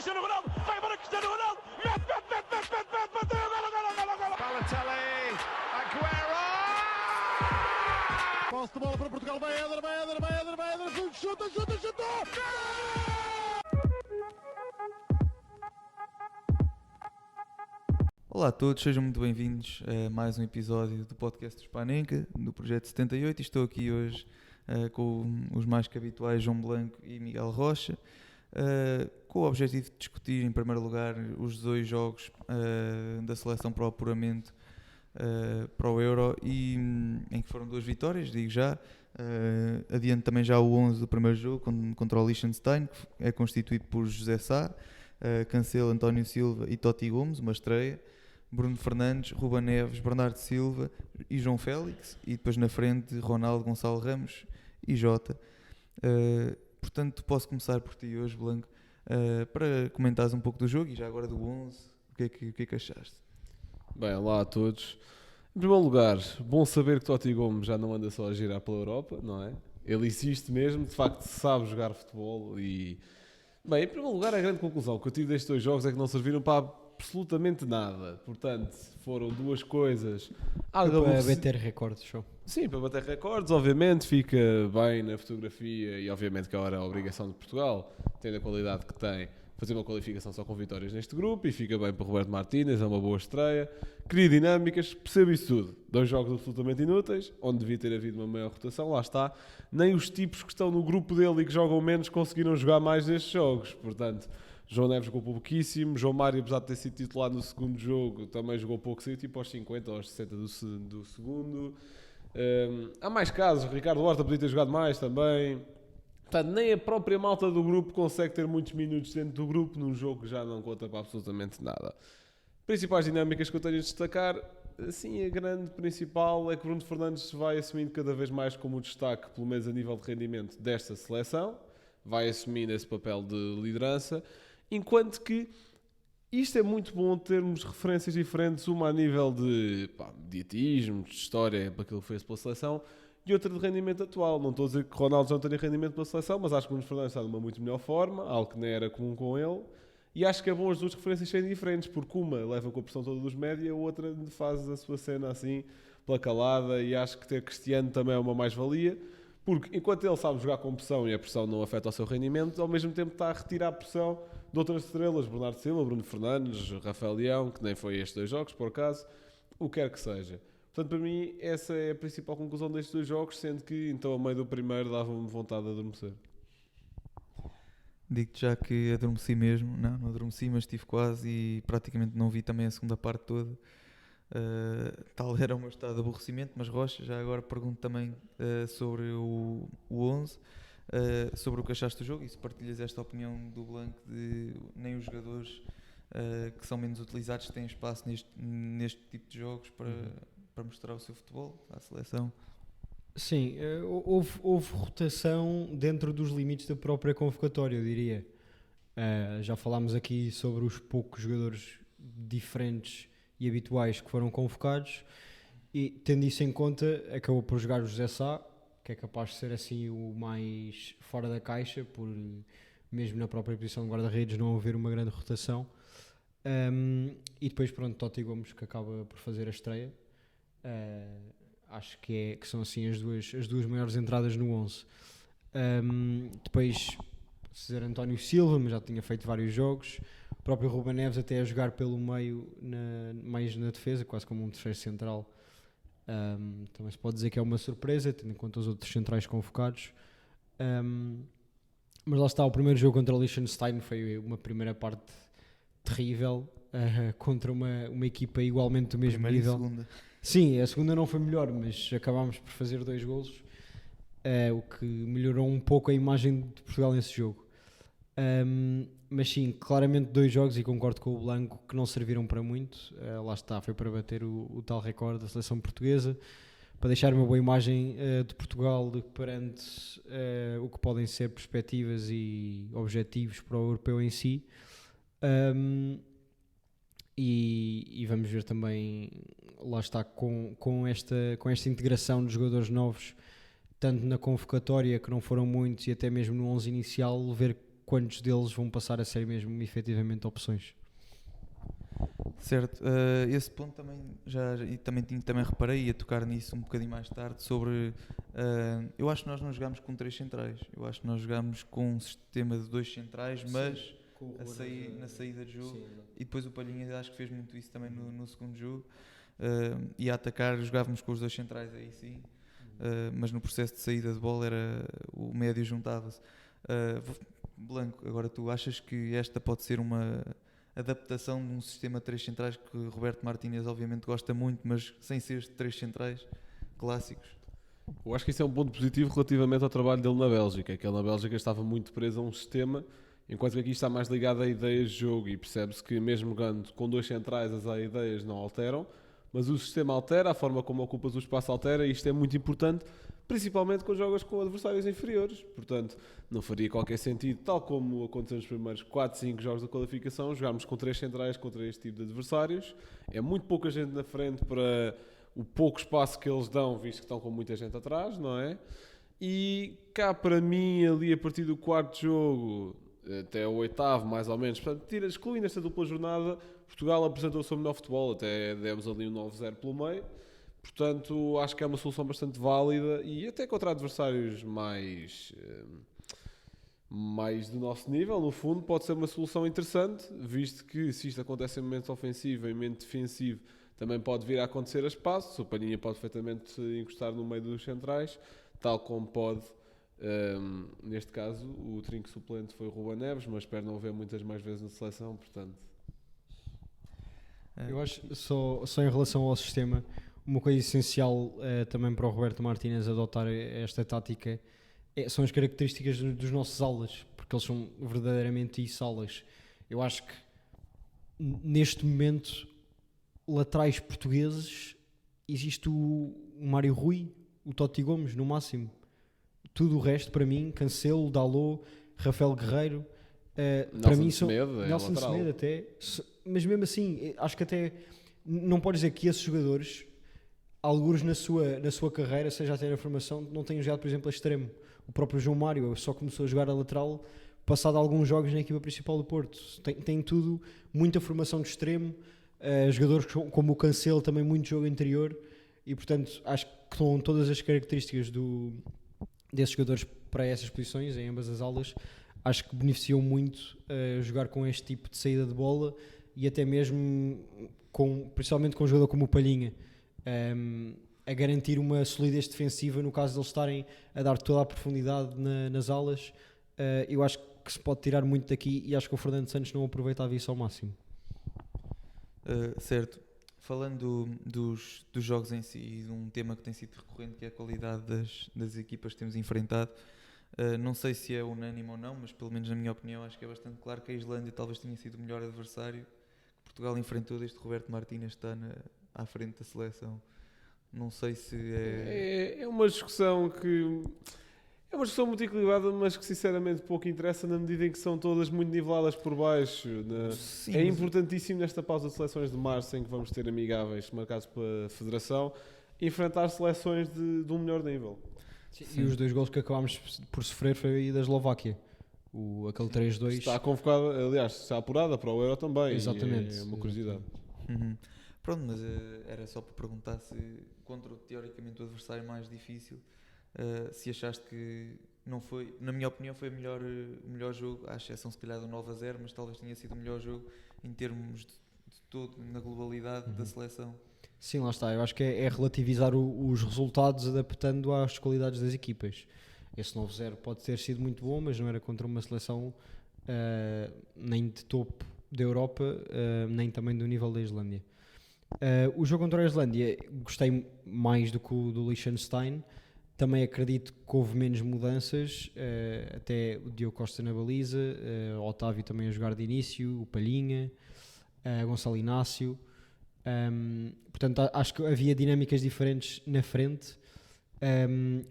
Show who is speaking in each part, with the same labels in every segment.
Speaker 1: Cristiano Ronaldo, vai embora Cristiano Ronaldo, bateu, golo.
Speaker 2: Balotelli, Aguero!
Speaker 3: Posse de bola para Portugal, vai Éder, chuta!
Speaker 4: Olá a todos, sejam muito bem-vindos a mais um episódio do podcast do Spanenka, do Projeto 78. Estou aqui hoje com os mais que habituais João Blanco e Miguel Rocha, com o objetivo de discutir em primeiro lugar os dois jogos da seleção para o apuramento para o Euro, e em que foram duas vitórias, digo já. Adiante também já o 11 do primeiro jogo contra o Liechtenstein, que é constituído por José Sá, Cancelo, António Silva e Totti Gomes, uma estreia, Bruno Fernandes, Ruben Neves, Bernardo Silva e João Félix, e depois na frente Ronaldo, Gonçalo Ramos e Jota. Portanto, posso começar por ti hoje, Blanco, para comentares um pouco do jogo e já agora do 11, o que é que achaste?
Speaker 5: Bem, olá a todos. Em primeiro lugar, bom saber que Totti Gomes já não anda só a girar pela Europa, não é? Ele existe mesmo, de facto sabe jogar futebol e... Bem, em primeiro lugar, a grande conclusão que eu tive destes dois jogos é que não serviram para absolutamente nada. Portanto, foram duas coisas...
Speaker 6: Para bater recordes, show.
Speaker 5: Sim, para bater recordes, obviamente, fica bem na fotografia e obviamente que era a obrigação de Portugal, tendo a qualidade que tem, fazer uma qualificação só com vitórias neste grupo, e fica bem para o Roberto Martínez, é uma boa estreia. Cria dinâmicas, percebo isso tudo. Dois jogos absolutamente inúteis, onde devia ter havido uma maior rotação, lá está. Nem os tipos que estão no grupo dele e que jogam menos conseguiram jogar mais nestes jogos. Portanto, João Neves jogou pouquíssimo, João Mário, apesar de ter sido titular no segundo jogo, também jogou pouco, saiu tipo aos 50 ou aos 60 do segundo. Há mais casos, Ricardo Horta podia ter jogado mais também. Portanto, nem a própria malta do grupo consegue ter muitos minutos dentro do grupo num jogo que já não conta para absolutamente nada. Principais dinâmicas que eu tenho a destacar, assim, a grande principal é que Bruno Fernandes vai assumindo cada vez mais como o destaque, pelo menos a nível de rendimento, desta seleção, vai assumindo esse papel de liderança, enquanto que isto é muito bom termos referências diferentes, uma a nível de dietismo, de história, para aquilo que fez pela seleção, e outra de rendimento atual. Não estou a dizer que Ronaldo já não tenha rendimento pela seleção, mas acho que o Bruno Fernandes está numa muito melhor forma, algo que nem era comum com ele, e acho que é bom as duas referências serem diferentes, porque uma leva com a pressão toda dos média, a outra faz a sua cena assim, pela calada, e acho que ter Cristiano também é uma mais-valia, porque enquanto ele sabe jogar com pressão e a pressão não afeta o seu rendimento, ao mesmo tempo está a retirar a pressão de outras estrelas, Bernardo Silva, Bruno Fernandes, Rafael Leão, que nem foi estes dois jogos, por acaso, o que quer que seja. Portanto, para mim, essa é a principal conclusão destes dois jogos, sendo que, então, a meio do primeiro, dava-me vontade de adormecer.
Speaker 4: Digo-te já que adormeci mesmo, não adormeci, mas estive quase e praticamente não vi também a segunda parte toda. Tal era o meu estado de aborrecimento. Mas Rocha, já agora pergunto também sobre o 11, sobre o que achaste do jogo, e se partilhas esta opinião do Blanco de nem os jogadores que são menos utilizados têm espaço neste tipo de jogos para mostrar o seu futebol à seleção.
Speaker 6: Sim, houve rotação dentro dos limites da própria convocatória, eu diria. Já falámos aqui sobre os poucos jogadores diferentes e habituais que foram convocados, e tendo isso em conta, acabou por jogar o José Sá, que é capaz de ser assim o mais fora da caixa, por mesmo na própria posição de guarda-redes não haver uma grande rotação. E depois, pronto, Totti Gomes, que acaba por fazer a estreia. Acho que são assim as duas maiores entradas no 11. Depois, dizer António Silva, mas já tinha feito vários jogos. O próprio Ruben Neves até a jogar pelo meio, mais na defesa, quase como um terceiro central. Também se pode dizer que é uma surpresa, tendo em conta os outros centrais convocados. Mas lá está, o primeiro jogo contra o Liechtenstein foi uma primeira parte terrível, contra uma equipa igualmente do mesmo
Speaker 4: Primeira
Speaker 6: nível.
Speaker 4: E segunda.
Speaker 6: Sim, a segunda não foi melhor, mas acabámos por fazer 2 golos, o que melhorou um pouco a imagem de Portugal nesse jogo. Mas sim, claramente 2 jogos, e concordo com o Blanco, que não serviram para muito. Lá está, foi para bater o tal recorde da seleção portuguesa, para deixar uma boa imagem de Portugal perante o que podem ser perspectivas e objetivos para o europeu em si. E vamos ver também, lá está, com esta integração de jogadores novos, tanto na convocatória, que não foram muitos, e até mesmo no 11 inicial, ver quantos deles vão passar a ser mesmo efetivamente opções.
Speaker 4: Certo, esse ponto também também reparei, ia tocar nisso um bocadinho mais tarde, sobre eu acho que nós não jogámos com 3 centrais, eu acho que nós jogámos com um sistema de 2 centrais, mas na saída de jogo, e depois o Palhinha acho que fez muito isso também no segundo jogo, e a atacar jogávamos com os 2 centrais aí sim, mas no processo de saída de bola o médio juntava-se. Blanco, agora tu achas que esta pode ser uma adaptação de um sistema de 3 centrais que Roberto Martínez obviamente gosta muito, mas sem ser 3 centrais clássicos?
Speaker 5: Eu acho que isso é um ponto positivo relativamente ao trabalho dele na Bélgica, é que ele na Bélgica estava muito preso a um sistema, enquanto que aqui está mais ligado a ideias de jogo, e percebe-se que mesmo jogando com 2 centrais as ideias não alteram, mas o sistema altera, a forma como ocupas o espaço altera, e isto é muito importante, principalmente quando jogas com adversários inferiores. Portanto, não faria qualquer sentido, tal como aconteceu nos primeiros 4, 5 jogos da qualificação, jogarmos com 3 centrais contra este tipo de adversários. É muito pouca gente na frente para o pouco espaço que eles dão, visto que estão com muita gente atrás, não é? E cá para mim, ali a partir do 4º jogo até o 8º, mais ou menos, portanto, excluindo esta dupla jornada, Portugal apresentou o seu melhor futebol, até demos ali um 9-0 pelo meio. Portanto, acho que é uma solução bastante válida, e até contra adversários mais do nosso nível, no fundo, pode ser uma solução interessante, visto que se isto acontece em momento ofensivo, em momento defensivo, também pode vir a acontecer a espaço. O Palhinha pode perfeitamente encostar no meio dos centrais, tal como pode, neste caso, o trinco suplente foi o Ruben Neves, mas espero não o ver muitas mais vezes na seleção, portanto...
Speaker 6: Eu acho, só em relação ao sistema, uma coisa essencial também para o Roberto Martínez adotar esta tática são as características dos nossos alas, porque eles são verdadeiramente isso, alas. Eu acho que neste momento, laterais portugueses, existe o Mário Rui, o Totti Gomes, no máximo. Tudo o resto, para mim, Cancelo, Dalot, Rafael Guerreiro, para mim são Nelson Semedo até, mas mesmo assim, acho que até não podes dizer que esses jogadores, alguns na sua carreira, seja até na formação, não tenham jogado, por exemplo, a extremo. O próprio João Mário só começou a jogar a lateral passado alguns jogos na equipa principal do Porto. Tem tudo, muita formação de extremo, jogadores como o Cancelo, também muito jogo interior, e portanto acho que estão todas as características desses jogadores para essas posições, em ambas as alas. Acho que beneficiam muito jogar com este tipo de saída de bola, e até mesmo principalmente com um jogador como o Palhinha, a garantir uma solidez defensiva no caso de eles estarem a dar toda a profundidade nas alas. Eu acho que se pode tirar muito daqui, e acho que o Fernando Santos não aproveitava isso ao máximo.
Speaker 4: Certo. Falando dos jogos em si, e de um tema que tem sido recorrente, que é a qualidade das equipas que temos enfrentado, não sei se é unânime ou não, mas pelo menos na minha opinião acho que é bastante claro que a Islândia talvez tenha sido o melhor adversário que Portugal enfrentou desde que Roberto Martínez está à frente da seleção. Não sei se
Speaker 5: é uma discussão que... É uma discussão muito equilibrada, mas que sinceramente pouco interessa, na medida em que são todas muito niveladas por baixo.
Speaker 4: Sim,
Speaker 5: é importantíssimo nesta pausa de seleções de março, em que vamos ter amigáveis marcados pela Federação, enfrentar seleções de um melhor nível.
Speaker 6: Sim. E os 2 golos que acabámos por sofrer foi da Eslováquia. Aquele 3-2.
Speaker 5: Está convocada, aliás, está apurada para o Euro também.
Speaker 6: Exatamente.
Speaker 5: É uma curiosidade.
Speaker 4: Uhum. Pronto, mas era só para perguntar se contra teoricamente o adversário mais difícil, se achaste que não foi, na minha opinião foi o melhor jogo, à exceção se calhar do 9-0, mas talvez tenha sido o melhor jogo em termos de todo, na globalidade da seleção.
Speaker 6: Sim, lá está. Eu acho que é relativizar os resultados adaptando às qualidades das equipas. Esse 9-0 pode ter sido muito bom, mas não era contra uma seleção nem de topo da Europa, nem também do nível da Islândia. O jogo contra a Islândia gostei mais do que o do Liechtenstein. Também acredito que houve menos mudanças, até o Diogo Costa na baliza, o Otávio também a jogar de início, o Palhinha, Gonçalo Inácio. Portanto, acho que havia dinâmicas diferentes na frente.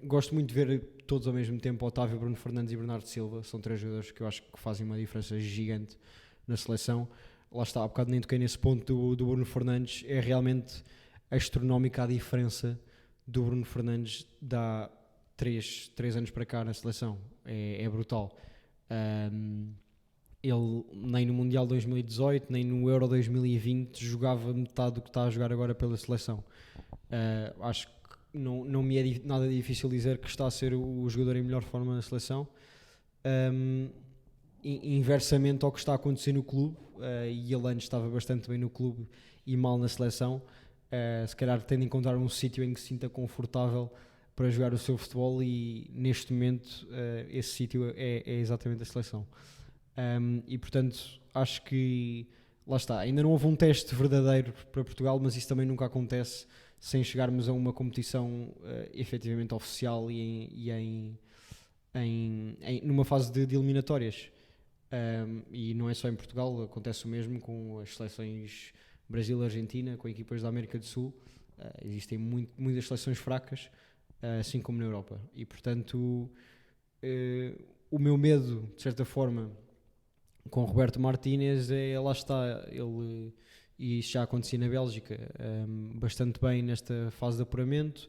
Speaker 6: Gosto muito de ver todos ao mesmo tempo Otávio, Bruno Fernandes e Bernardo Silva. São 3 jogadores que eu acho que fazem uma diferença gigante na seleção. Lá está, há bocado nem toquei nesse ponto do Bruno Fernandes. É realmente astronómica a diferença do Bruno Fernandes de há 3 anos para cá na seleção. É brutal. Ele nem no Mundial 2018, nem no Euro 2020 jogava metade do que está a jogar agora pela seleção. Acho que não me é nada difícil dizer que está a ser o jogador em melhor forma na seleção. Inversamente ao que está a acontecer no clube, e ele antes estava bastante bem no clube e mal na seleção, se calhar tem de encontrar um sítio em que se sinta confortável para jogar o seu futebol, e neste momento esse sítio é exatamente a seleção. E portanto acho que lá está, ainda não houve um teste verdadeiro para Portugal, mas isso também nunca acontece sem chegarmos a uma competição efetivamente oficial e numa fase de eliminatórias. E não é só em Portugal, acontece o mesmo com as seleções Brasil e Argentina, com equipas da América do Sul. Existem muitas seleções fracas, assim como na Europa, e portanto o meu medo, de certa forma, com Roberto Martínez lá está, ele, e isso já acontecia na Bélgica, bastante bem nesta fase de apuramento,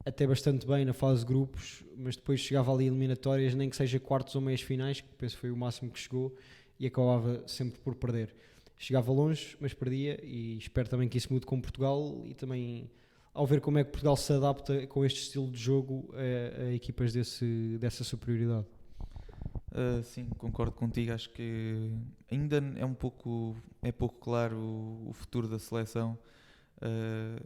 Speaker 6: até bastante bem na fase de grupos, mas depois chegava ali eliminatórias, nem que seja quartos ou meias finais, que penso foi o máximo que chegou, e acabava sempre por perder. Chegava longe, mas perdia, e espero também que isso mude com Portugal, e também ao ver como é que Portugal se adapta com este estilo de jogo a equipas dessa superioridade.
Speaker 4: Sim, concordo contigo. Acho que ainda é pouco claro o futuro da seleção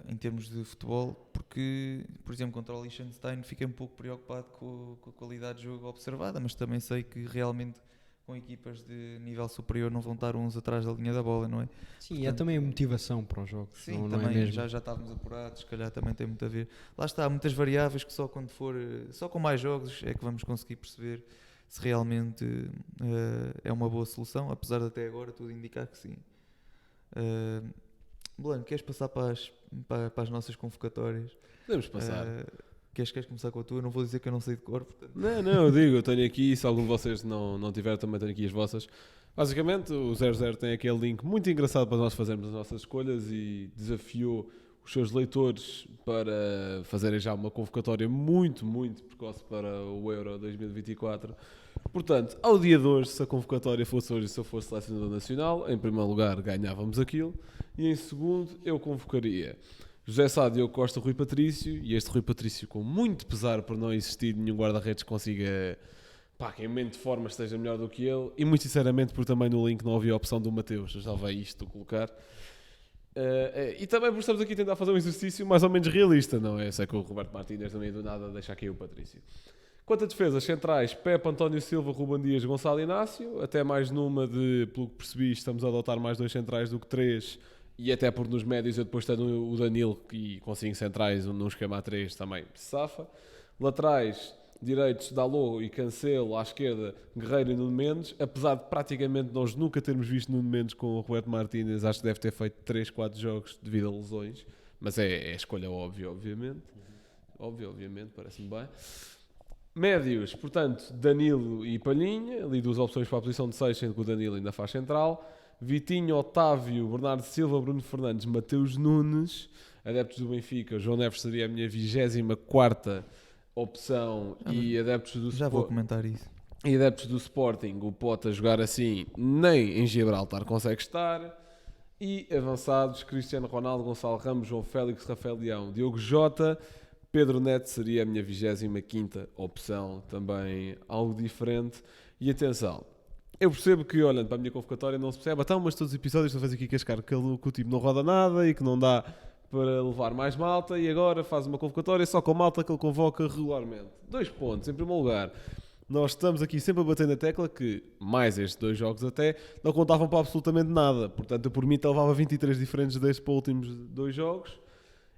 Speaker 4: em termos de futebol, porque, por exemplo, contra o Liechtenstein fiquei um pouco preocupado com a qualidade de jogo observada, mas também sei que realmente com equipas de nível superior não vão estar uns atrás da linha da bola, não é?
Speaker 6: Sim, portanto, é também a motivação para os jogos.
Speaker 4: Sim,
Speaker 6: não
Speaker 4: também
Speaker 6: é mesmo?
Speaker 4: já estávamos apurados, se calhar também tem muito a ver. Lá está, há muitas variáveis que só com mais jogos é que vamos conseguir perceber se realmente é uma boa solução, apesar de até agora tudo indicar que sim. Blanco, queres passar para as nossas convocatórias?
Speaker 5: Podemos passar.
Speaker 4: Queres começar com a tua? Não vou dizer que eu não sei de cor, portanto.
Speaker 5: Não, eu digo, eu tenho aqui, se algum de vocês não tiver, também tenho aqui as vossas. Basicamente, o 00 tem aquele link muito engraçado para nós fazermos as nossas escolhas e desafiou os seus leitores para fazerem já uma convocatória muito, muito precoce para o Euro 2024. Portanto, ao dia de hoje, se a convocatória fosse hoje e se eu fosse selecionador nacional, em primeiro lugar ganhávamos aquilo, e em segundo eu convocaria José Sá, Diogo Costa, Rui Patrício, e este Rui Patrício, com muito pesar por não existir nenhum guarda-redes que consiga, que em mente de forma esteja melhor do que ele, e muito sinceramente porque também no link não havia a opção do Mateus, já vai isto colocar. E também por estamos aqui a tentar fazer um exercício mais ou menos realista, não é? Sei que o Roberto Martínez também do nada deixa aqui o Patrício. Quanto a defesas centrais, Pepe, António Silva, Ruben Dias, Gonçalo Inácio, até mais numa pelo que percebi, estamos a adotar mais 2 centrais do que 3, e até por nos médios eu depois tenho o Danilo e com 5 centrais num esquema a 3 também se safa. Laterais direitos, Dalot e Cancelo, à esquerda Guerreiro e Nuno Mendes, apesar de praticamente nós nunca termos visto Nuno Mendes com o Roberto Martínez, acho que deve ter feito 3-4 jogos devido a lesões, mas é a escolha óbvia, obviamente. Obviamente, parece-me bem. Médios, portanto, Danilo e Palhinha, ali 2 opções para a posição de 6, sendo que o Danilo ainda faz central. Vitinho, Otávio, Bernardo Silva, Bruno Fernandes, Mateus Nunes, adeptos do Benfica. João Neves seria a minha 24ª opção, e adeptos do
Speaker 4: Já vou comentar isso.
Speaker 5: E adeptos do Sporting, o Pote a jogar assim nem em Gibraltar consegue estar. E avançados, Cristiano Ronaldo, Gonçalo Ramos, João Félix, Rafael Leão, Diogo Jota, Pedro Neto seria a minha 25ª opção, também algo diferente. E atenção, eu percebo que, olhando para a minha convocatória, não se percebe, mas todos os episódios estão a fazer aqui cascar que o time não roda nada e que não dá para levar mais malta, e agora faz uma convocatória só com malta que ele convoca regularmente. 2 pontos, em primeiro lugar. Nós estamos aqui sempre a bater na tecla que, mais estes 2 jogos até, não contavam para absolutamente nada. Portanto, eu por mim levava 23 diferentes destes para os últimos 2 jogos.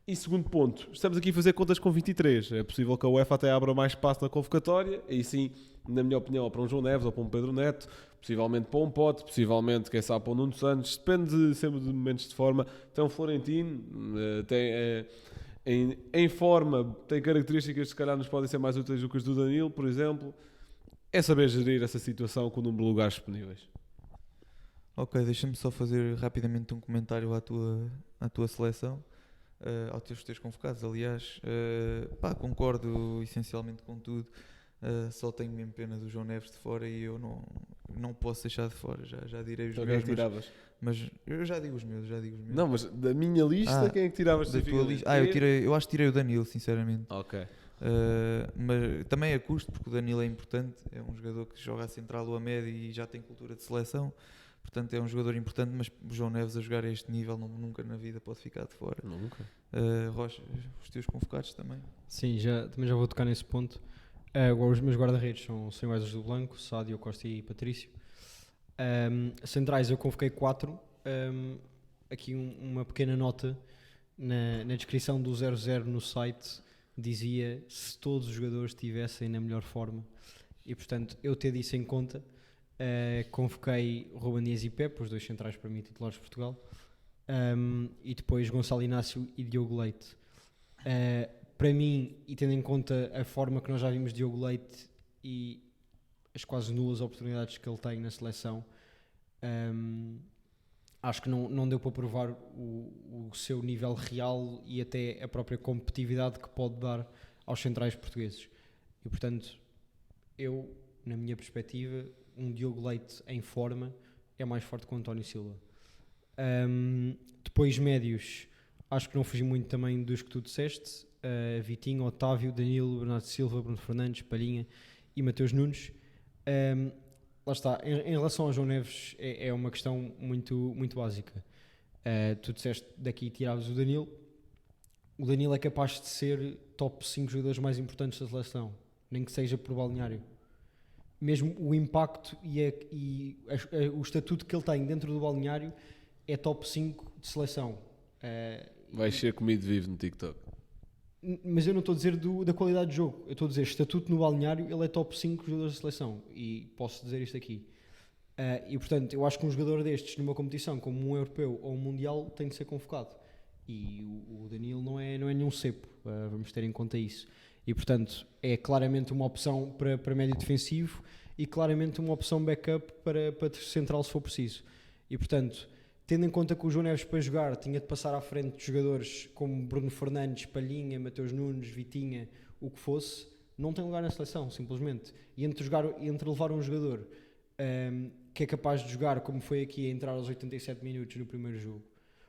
Speaker 5: E segundo ponto, estamos aqui a fazer contas com 23. É possível que a UEFA até abra mais espaço na convocatória, e sim, na minha opinião, para um João Neves ou para um Pedro Neto, possivelmente para um Pote, possivelmente, quem sabe, para um Nuno Santos, depende sempre de momentos de forma. Tem um Florentino, em forma, tem características que se calhar nos podem ser mais úteis do que as do Danilo, por exemplo. É saber gerir essa situação com o número de lugares disponíveis.
Speaker 4: Ok, deixa-me só fazer rapidamente um comentário à tua seleção, aos teus convocados. Aliás, concordo essencialmente com tudo. Só tenho mesmo pena do João Neves de fora e eu não posso deixar de fora. Já direi os
Speaker 5: Então quem é
Speaker 4: meus,
Speaker 5: que tiravas?
Speaker 4: mas eu já digo os meus.
Speaker 5: Não, mas da minha lista, quem é que tiravas?
Speaker 4: Da tua lista? Eu acho que tirei o Danilo, sinceramente.
Speaker 5: Ok.
Speaker 4: Mas também a custo, porque o Danilo é importante. É um jogador que joga a central ou a média e já tem cultura de seleção. Portanto, é um jogador importante, mas o João Neves a jogar a este nível nunca na vida pode ficar de fora.
Speaker 5: Nunca.
Speaker 4: Rocha, os teus convocados também.
Speaker 6: Sim, também já vou tocar nesse ponto. Agora os meus guarda-redes são iguais aos do Blanco, Sádio, Costa e Patrício. Centrais eu convoquei 4. Aqui uma pequena nota na descrição do 00 no site dizia se todos os jogadores estivessem na melhor forma, e portanto eu tendo isso em conta, convoquei Ruben Dias e Pepe, os 2 centrais para mim titulares de Portugal, e depois Gonçalo Inácio e Diogo Leite. Para mim, e tendo em conta a forma que nós já vimos de Diogo Leite e as quase nulas oportunidades que ele tem na seleção, acho que não deu para provar o seu nível real e até a própria competitividade que pode dar aos centrais portugueses. E portanto, eu, na minha perspectiva, um Diogo Leite em forma é mais forte que o António Silva. Depois médios, acho que não fugi muito também dos que tu disseste. Vitinho, Otávio, Danilo, Bernardo Silva, Bruno Fernandes, Palhinha e Mateus Nunes. Lá está, em relação ao João Neves é uma questão muito básica. Tu disseste daqui tiravas o Danilo. O Danilo é capaz de ser top 5 jogadores mais importantes da seleção, nem que seja por balneário. Mesmo o impacto e o estatuto que ele tem dentro do balneário é top 5 de seleção.
Speaker 5: Vais ser comido vivo no TikTok.
Speaker 6: Mas eu não estou a dizer da qualidade de jogo, eu estou a dizer estatuto no balneário, ele é top 5 jogadores da seleção e posso dizer isto aqui. E portanto, eu acho que um jogador destes numa competição como um europeu ou um mundial tem de ser convocado. E o Danilo não é nenhum cepo, vamos ter em conta isso. E portanto, é claramente uma opção para médio defensivo e claramente uma opção backup para central se for preciso. E portanto, tendo em conta que o João Neves para jogar tinha de passar à frente de jogadores como Bruno Fernandes, Palhinha, Mateus Nunes, Vitinha, o que fosse, não tem lugar na seleção, simplesmente. E entre levar um jogador que é capaz de jogar, como foi aqui, a entrar aos 87 minutos no primeiro jogo,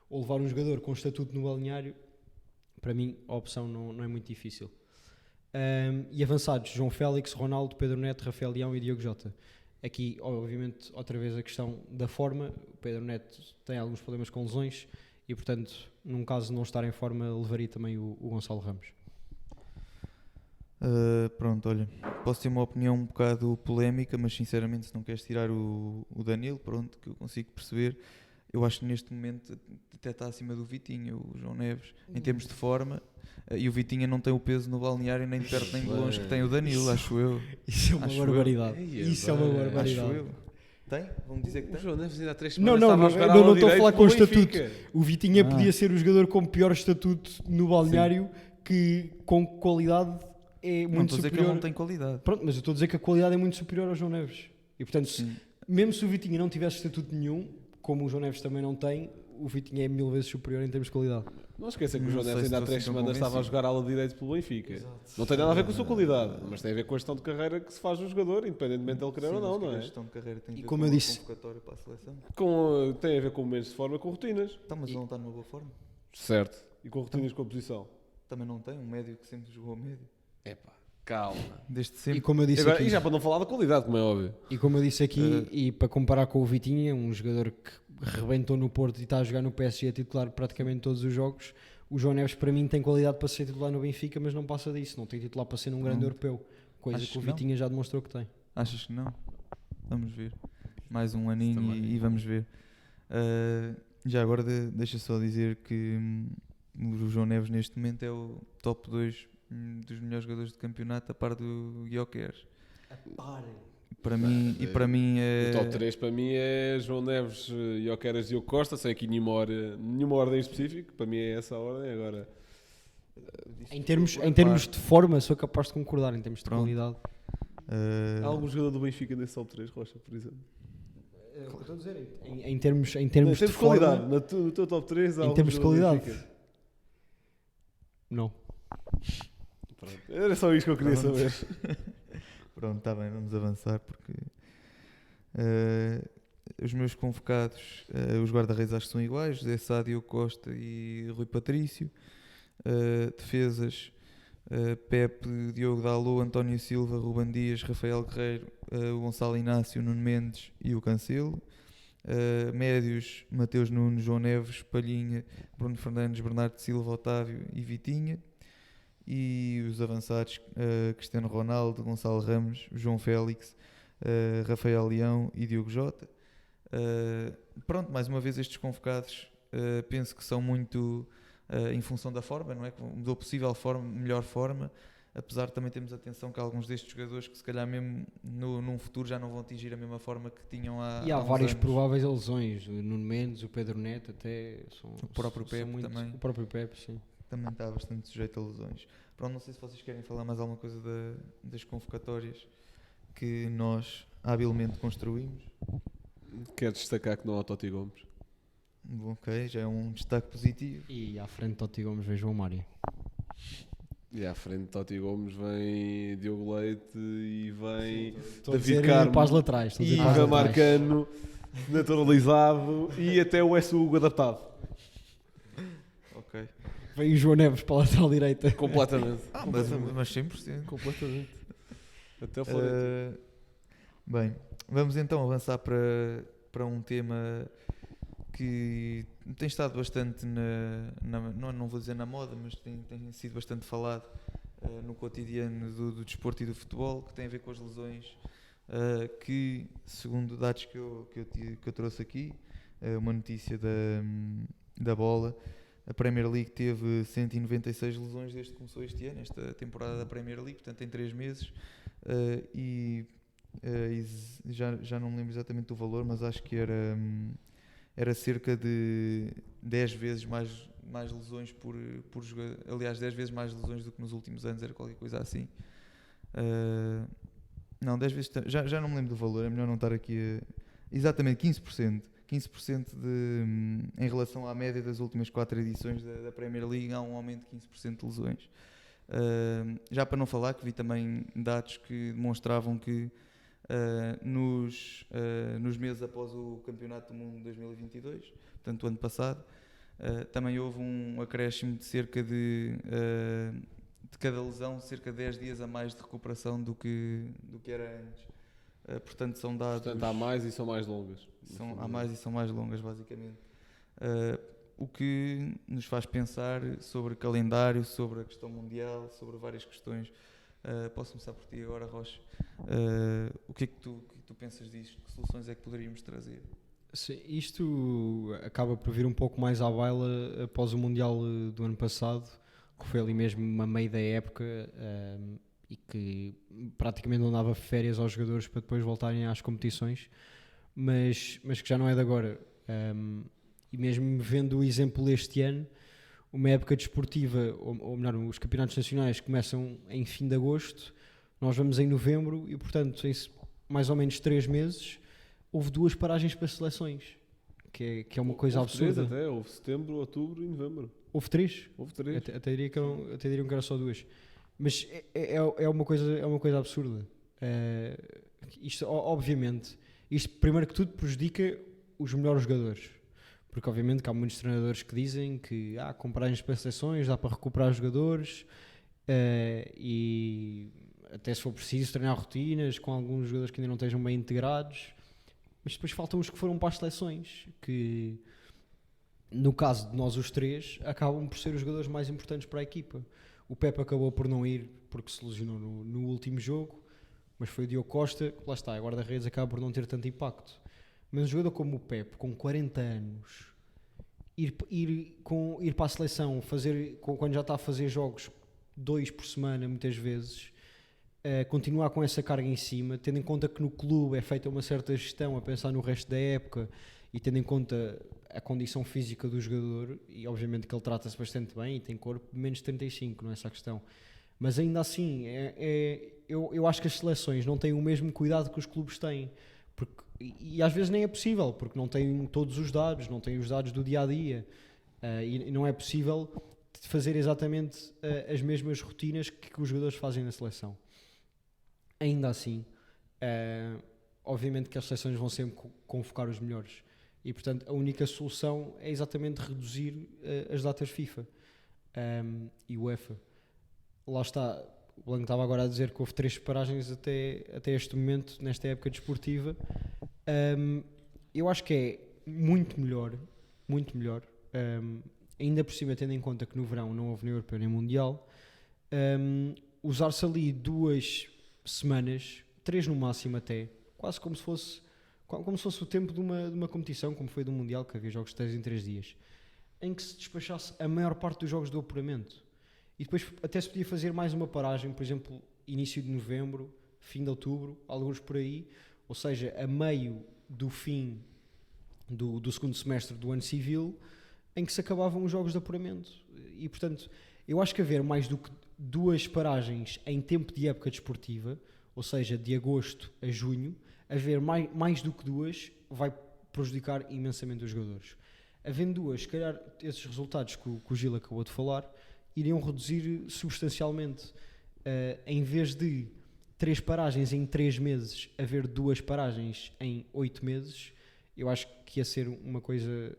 Speaker 6: ou levar um jogador com estatuto no balneário, para mim a opção não é muito difícil. E avançados, João Félix, Ronaldo, Pedro Neto, Rafael Leão e Diogo Jota. Aqui, obviamente, outra vez a questão da forma. O Pedro Neto tem alguns problemas com lesões e, portanto, num caso de não estar em forma, levaria também o Gonçalo Ramos.
Speaker 4: Pronto, olha, posso ter uma opinião um bocado polémica, mas sinceramente, se não queres tirar o Danilo, pronto, que eu consigo perceber, eu acho que neste momento até está acima do Vitinha, o João Neves, em termos de forma, e o Vitinha não tem o peso no balneário nem de perto nem de longe que tem o Danilo, acho eu.
Speaker 6: Isso é uma barbaridade. Isso é uma barbaridade.
Speaker 4: Acho eu. Tem? Vamos dizer que
Speaker 5: O
Speaker 4: tem?
Speaker 5: João Neves ainda há 3
Speaker 6: Não,
Speaker 5: semanas
Speaker 6: eu não estou a falar com o estatuto.
Speaker 5: Benfica.
Speaker 6: O Vitinha podia ser o jogador com pior estatuto no balneário, que com qualidade é
Speaker 4: Não
Speaker 6: muito
Speaker 4: estou a dizer que ele
Speaker 6: superior.
Speaker 4: não tem qualidade.
Speaker 6: Pronto, mas eu estou a dizer que a qualidade é muito superior ao João Neves. E portanto, mesmo se o Vitinha não tivesse estatuto nenhum, como o João Neves também não tem, o Vitinha é 1000 vezes superior em termos de qualidade.
Speaker 5: Não esqueça que o
Speaker 4: Não
Speaker 5: João
Speaker 4: sei
Speaker 5: Neves
Speaker 4: se
Speaker 5: ainda há
Speaker 4: estou
Speaker 5: 3
Speaker 4: assim tão
Speaker 5: semanas estava a
Speaker 4: convencido.
Speaker 5: jogar ala direito pelo Benfica. Não tem nada a ver com a sua qualidade, mas tem a ver com a gestão de carreira que se faz no jogador, independentemente dele querer ou não, não é?
Speaker 4: A gestão de carreira tem a
Speaker 6: E
Speaker 4: ver
Speaker 6: como
Speaker 4: com
Speaker 6: eu
Speaker 4: uma
Speaker 6: disse-
Speaker 4: convocatória para a seleção.
Speaker 5: Tem a ver com momentos de forma, com rotinas.
Speaker 4: Então, mas ele não está numa boa forma.
Speaker 5: Certo. E com rotinas com a posição.
Speaker 4: Também não tem um médio que sempre jogou a médio.
Speaker 5: Epá, calma.
Speaker 4: Desde
Speaker 6: E
Speaker 4: sempre.
Speaker 6: como eu disse
Speaker 5: Agora,
Speaker 6: aqui,
Speaker 5: e já para não falar da qualidade, como é óbvio.
Speaker 6: e para comparar com o Vitinha, um jogador que rebentou no Porto e está a jogar no PSG a titular praticamente todos os jogos, o João Neves para mim tem qualidade para ser titular no Benfica, mas não passa disso, não tem titular para ser num grande europeu, coisa
Speaker 4: Achas
Speaker 6: que o
Speaker 4: que não?
Speaker 6: Vitinha já demonstrou que tem.
Speaker 4: Achas que não? Vamos ver. Mais um aninho e vamos ver. Já agora deixa só dizer que o João Neves neste momento é o top 2 dos melhores jogadores de campeonato, a par do Gyökeres. Para mim é...
Speaker 5: O top 3 para mim é João Neves, Gyökeres e Diogo Costa, sem aqui nenhuma ordem específica, para mim é essa a ordem. Agora,
Speaker 6: Em termos de forma, sou capaz de concordar, em termos de
Speaker 4: Pronto.
Speaker 6: qualidade.
Speaker 5: há algum jogador do Benfica nesse top 3, Rocha, por exemplo?
Speaker 6: Estou a dizer, em termos
Speaker 5: Não,
Speaker 6: de
Speaker 5: qualidade,
Speaker 6: forma,
Speaker 5: no teu top 3 há
Speaker 6: em
Speaker 5: algum
Speaker 6: termos de
Speaker 5: jogador do
Speaker 6: qualidade,
Speaker 5: Benfica?
Speaker 6: não.
Speaker 5: Pronto. Era só isto que eu queria
Speaker 4: Pronto.
Speaker 5: saber.
Speaker 4: Pronto, está bem, vamos avançar porque os meus convocados, os guarda-redes acho que são iguais, José Sá, Diogo Costa e Rui Patrício. Defesas, Pepe, Diogo Dalot, António Silva, Ruben Dias, Rafael Guerreiro, o Gonçalo Inácio, Nuno Mendes e o Cancelo. Médios, Mateus Nunes, João Neves, Palhinha, Bruno Fernandes, Bernardo Silva, Otávio e Vitinha. E os avançados, Cristiano Ronaldo, Gonçalo Ramos, João Félix, Rafael Leão e Diogo Jota. Pronto, mais uma vez estes convocados penso que são muito em função da forma, não é? Da possível forma, melhor forma, apesar de também termos atenção que alguns destes jogadores que se calhar mesmo num futuro já não vão atingir a mesma forma que tinham há
Speaker 6: E há
Speaker 4: uns
Speaker 6: várias
Speaker 4: anos.
Speaker 6: prováveis lesões. O Nuno Mendes, o Pedro Neto, até são,
Speaker 4: O próprio
Speaker 6: são
Speaker 4: Pepe também.
Speaker 6: O próprio Pepe, sim.
Speaker 4: Também está bastante sujeito a lesões. Pronto, não sei se vocês querem falar mais alguma coisa das convocatórias que nós habilmente construímos.
Speaker 5: Quero destacar que não há Totti Gomes.
Speaker 4: Ok, já é um destaque positivo.
Speaker 6: E à frente de Totti Gomes vejo o Mário.
Speaker 5: E à frente de Totti Gomes vem Diogo Leite e vem
Speaker 6: Estou a
Speaker 5: David
Speaker 6: dizer
Speaker 5: Carmo
Speaker 6: para as laterais. estou a dizer
Speaker 5: e
Speaker 6: para as
Speaker 5: Ivan
Speaker 6: laterais.
Speaker 5: Marcano naturalizado e até o S. Hugo adaptado.
Speaker 4: Ok.
Speaker 6: Vem o João Neves para a lateral direita.
Speaker 5: Completamente.
Speaker 4: Mas 100%.
Speaker 5: Completamente. Até o Florentino.
Speaker 4: Bem, vamos então avançar para um tema que tem estado bastante não vou dizer na moda, mas tem sido bastante falado no cotidiano do desporto e do futebol, que tem a ver com as lesões, que segundo dados que eu trouxe aqui, uma notícia da Bola, a Premier League teve 196 lesões desde que começou este ano, esta temporada da Premier League, portanto em 3 meses, já não me lembro exatamente do valor, mas acho que era cerca de 10 vezes mais lesões por jogador. Aliás, 10 vezes mais lesões do que nos últimos anos, era qualquer coisa assim. Não, 10 vezes, já não me lembro do valor, é melhor não estar aqui exatamente 15%. 15% em relação à média das últimas 4 edições da Premier League, há um aumento de 15% de lesões. Já para não falar que vi também dados que demonstravam que nos meses após o Campeonato do Mundo de 2022, portanto o ano passado, também houve um acréscimo de cerca de cada lesão, cerca de 10 dias a mais de recuperação do que era antes. Portanto são dados...
Speaker 5: Portanto, há mais e são mais longas.
Speaker 4: Há mais e são mais longas, basicamente. O que nos faz pensar sobre calendário, sobre a questão mundial, sobre várias questões. Posso começar por ti agora, Rocha. O que é que tu pensas disto? Que soluções é que poderíamos trazer?
Speaker 6: Sim, isto acaba por vir um pouco mais à baila após o Mundial do ano passado, que foi ali mesmo a meio da época, e que praticamente não dava férias aos jogadores para depois voltarem às competições, mas que já não é de agora. E mesmo vendo o exemplo este ano, uma época desportiva, ou melhor, os campeonatos nacionais começam em fim de agosto, nós vamos em novembro e, portanto, em mais ou menos 3 meses, houve 2 paragens para seleções, que é uma coisa
Speaker 5: houve
Speaker 6: absurda.
Speaker 5: 3 até, houve setembro, outubro e novembro.
Speaker 6: Houve 3?
Speaker 5: Houve 3.
Speaker 6: Até diriam que era só 2. Mas é uma coisa absurda. Isto, obviamente, isto primeiro que tudo prejudica os melhores jogadores. Porque obviamente que há muitos treinadores que dizem que com paragens para seleções dá para recuperar jogadores, e até se for preciso treinar rotinas com alguns jogadores que ainda não estejam bem integrados, mas depois faltam os que foram para as seleções, que no caso de nós os 3 acabam por ser os jogadores mais importantes para a equipa. O Pepe acabou por não ir porque se lesionou no último jogo, mas foi o Diogo Costa, lá está, a guarda-redes acaba por não ter tanto impacto. Mas um jogador como o Pepe, com 40 anos, ir para a seleção, quando já está a fazer jogos 2 por semana, muitas vezes, continuar com essa carga em cima, tendo em conta que no clube é feita uma certa gestão a pensar no resto da época e tendo em conta a condição física do jogador, e obviamente que ele trata-se bastante bem e tem corpo de menos de 35, não é essa a questão. Mas ainda assim, eu acho que as seleções não têm o mesmo cuidado que os clubes têm. E às vezes nem é possível, porque não têm todos os dados, não têm os dados do dia-a-dia, e não é possível fazer exatamente as mesmas rotinas que os jogadores fazem na seleção. ainda assim, obviamente que as seleções vão sempre convocar os melhores. E, portanto, a única solução é exatamente reduzir as datas FIFA e UEFA. Lá está, o Blanco estava agora a dizer que houve 3 paragens até este momento, nesta época desportiva. Eu acho que é muito melhor, ainda por cima, tendo em conta que no verão não houve nem europeu nem mundial, usar-se ali 2 semanas, 3 no máximo até, quase como se fosse o tempo de uma competição, como foi do mundial, que havia jogos de 3 em 3 dias, em que se despachasse a maior parte dos jogos do apuramento. E depois até se podia fazer mais uma paragem, por exemplo, início de novembro, fim de outubro, alguns por aí, ou seja, a meio do fim do segundo semestre do ano civil, em que se acabavam os jogos de apuramento. E, portanto, eu acho que haver mais do que 2 paragens em tempo de época desportiva, ou seja, de agosto a junho, haver mais do que 2 vai prejudicar imensamente os jogadores. Havendo 2, se calhar esses resultados que o Gil acabou de falar iriam reduzir substancialmente. Em vez de 3 paragens em 3 meses, haver 2 paragens em 8 meses, eu acho que ia ser uma coisa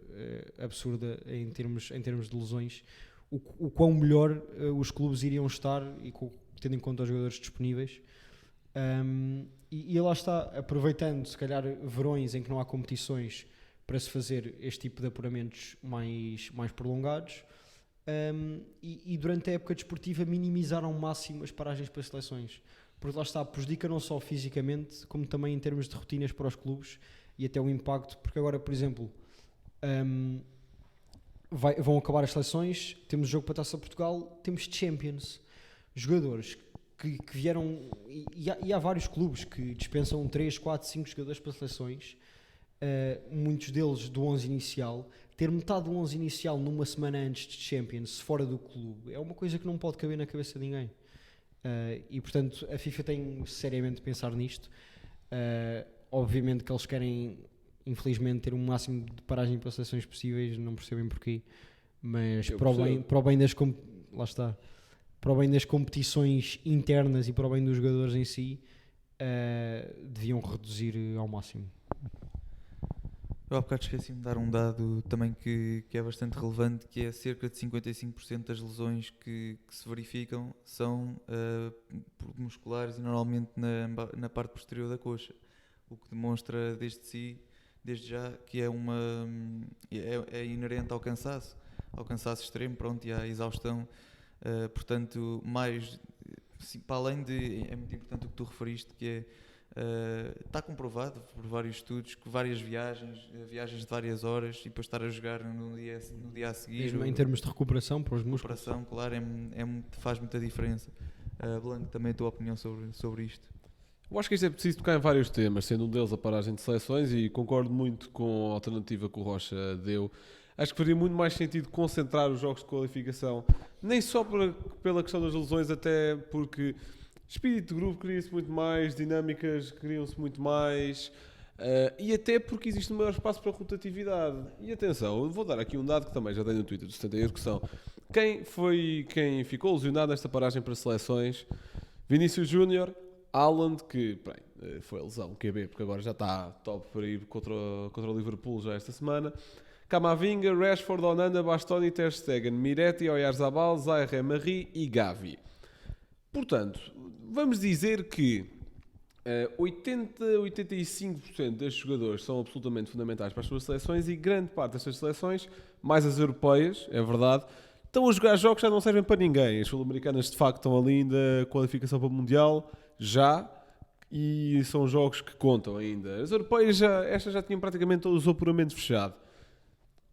Speaker 6: absurda em termos de lesões. O quão melhor os clubes iriam estar, e tendo em conta os jogadores disponíveis. E lá está, aproveitando se calhar verões em que não há competições para se fazer este tipo de apuramentos mais prolongados, e durante a época desportiva minimizar ao máximo as paragens para as seleções, porque lá está, prejudica não só fisicamente como também em termos de rotinas para os clubes e até o impacto, porque agora, por exemplo, vão acabar as seleções, temos o jogo para a Taça de Portugal, temos Champions, jogadores que vieram, e há vários clubes que dispensam 3, 4, 5 jogadores para seleções, muitos deles do 11 inicial. Ter metade do 11 inicial numa semana antes de Champions, fora do clube, é uma coisa que não pode caber na cabeça de ninguém. E portanto a FIFA tem seriamente de pensar nisto. Obviamente que eles querem, infelizmente, ter o máximo de paragem para seleções possíveis, não percebem porquê, mas para o bem das lá está, para o bem das competições internas e para o bem dos jogadores em si, deviam reduzir ao máximo.
Speaker 4: Eu há bocado esqueci-me de dar um dado também que é bastante relevante, que é cerca de 55% das lesões que se verificam são musculares e normalmente na parte posterior da coxa, o que demonstra desde já que é inerente ao cansaço extremo, pronto, e à exaustão. Portanto, para além de, é muito importante o que tu referiste, que é está comprovado por vários estudos que várias viagens de várias horas e depois estar a jogar no dia a seguir,
Speaker 6: mesmo em termos de recuperação para os músculos,
Speaker 4: claro, faz muita diferença. Blanco, também a tua opinião sobre isto?
Speaker 5: Eu acho que isto é preciso tocar em vários temas, sendo um deles a paragem de seleções, e concordo muito com a alternativa que o Rocha deu. Acho que faria muito mais sentido concentrar os jogos de qualificação, nem só pela questão das lesões, até porque espírito de grupo cria-se muito mais, dinâmicas criam-se muito mais, e até porque existe um maior espaço para rotatividade. E atenção, eu vou dar aqui um dado que também já dei no Twitter do 78, que são quem ficou lesionado nesta paragem para seleções: Vinícius Júnior, Haaland, que foi a lesão QB, porque agora já está top para ir contra o Liverpool já esta semana, Camavinga, Rashford, Onana, Bastoni, Ter Stegen, Miretti, Oyarzabal, Zaire Emery e Gavi. Portanto, vamos dizer que 80-85% destes jogadores são absolutamente fundamentais para as suas seleções, e grande parte destas seleções, mais as europeias, é verdade, estão a jogar jogos que já não servem para ninguém. As sul-americanas de facto estão ali ainda, qualificação para o Mundial, já, e são jogos que contam ainda. As europeias, estas já tinham praticamente todos o apuramento fechado.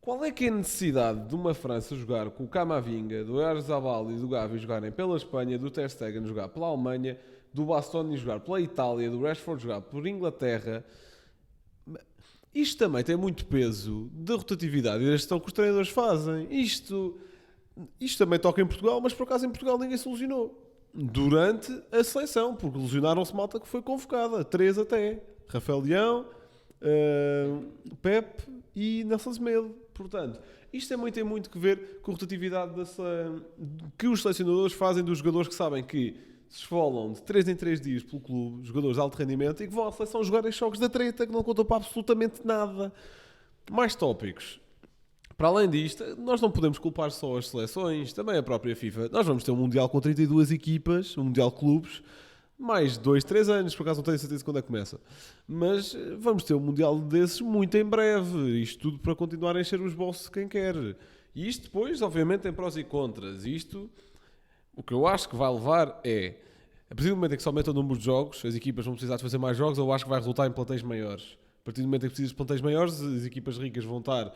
Speaker 5: Qual é que é a necessidade de uma França jogar com o Camavinga, do Oyarzabal e do Gavi jogarem pela Espanha, do Ter Stegen jogar pela Alemanha, do Bastoni jogar pela Itália, do Rashford jogar por Inglaterra? Isto também tem muito peso da rotatividade e da gestão que os treinadores fazem. Isto também toca em Portugal, mas por acaso em Portugal ninguém se lesionou durante a seleção, porque lesionaram-se malta que foi convocada, 3 até: Rafael Leão, Pepe e Nelson Semedo. Portanto, isto tem muito que ver com a rotatividade que os selecionadores fazem dos jogadores, que sabem que se esfolam de 3 em 3 dias pelo clube, jogadores de alto rendimento, e que vão à seleção jogar em jogos da treta que não contam para absolutamente nada. Mais tópicos. Para além disto, nós não podemos culpar só as seleções, também a própria FIFA. Nós vamos ter um Mundial com 32 equipas, um Mundial de clubes, mais 2, 3 anos, por acaso não tenho certeza quando é que começa. Mas vamos ter um Mundial desses muito em breve. Isto tudo para continuar a encher os bolsos de quem quer. E isto depois, obviamente, tem prós e contras. Isto, o que eu acho que vai levar é, a partir do momento em que se aumenta o número de jogos, as equipas vão precisar de fazer mais jogos, eu acho que vai resultar em plantéis maiores. A partir do momento em que precisas de plantéis maiores, as equipas ricas vão estar